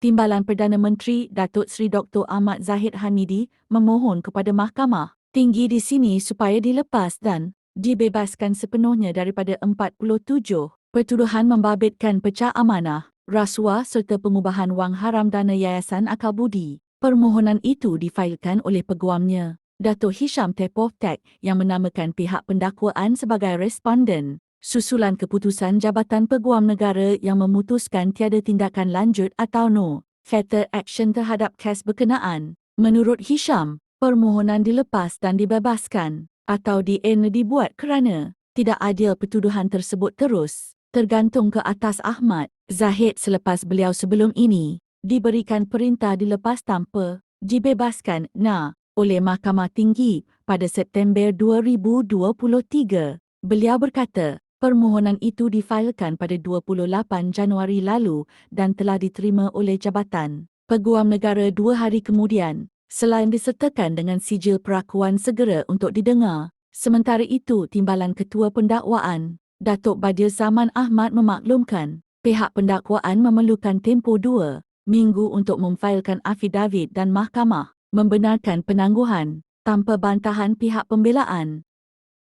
Timbalan Perdana Menteri Datuk Seri Dr. Ahmad Zahid Hamidi memohon kepada Mahkamah Tinggi di sini supaya dilepas dan dibebaskan sepenuhnya daripada 47 pertuduhan membabitkan pecah amanah, rasuah serta pengubahan wang haram dana Yayasan Akal Budi. Permohonan itu difailkan oleh peguamnya, Datuk Hisham Tepoh Tek, yang menamakan pihak pendakwaan sebagai responden. Susulan keputusan Jabatan Peguam Negara yang memutuskan tiada tindakan lanjut atau no further action terhadap kes berkenaan. Menurut Hisham, permohonan dilepas dan dibebaskan atau dibuat kerana tidak adil pertuduhan tersebut terus tergantung ke atas Ahmad Zahid selepas beliau sebelum ini diberikan perintah dilepas tanpa dibebaskan oleh Mahkamah Tinggi pada September 2023. Beliau berkata, permohonan itu difailkan pada 28 Januari lalu dan telah diterima oleh Jabatan Peguam Negara 2 hari kemudian, selain disertakan dengan sijil perakuan segera untuk didengar. Sementara itu, Timbalan Ketua Pendakwaan, Datuk Badir Zaman Ahmad memaklumkan, pihak pendakwaan memerlukan tempoh 2 minggu untuk memfailkan afidavit dan mahkamah membenarkan penangguhan tanpa bantahan pihak pembelaan.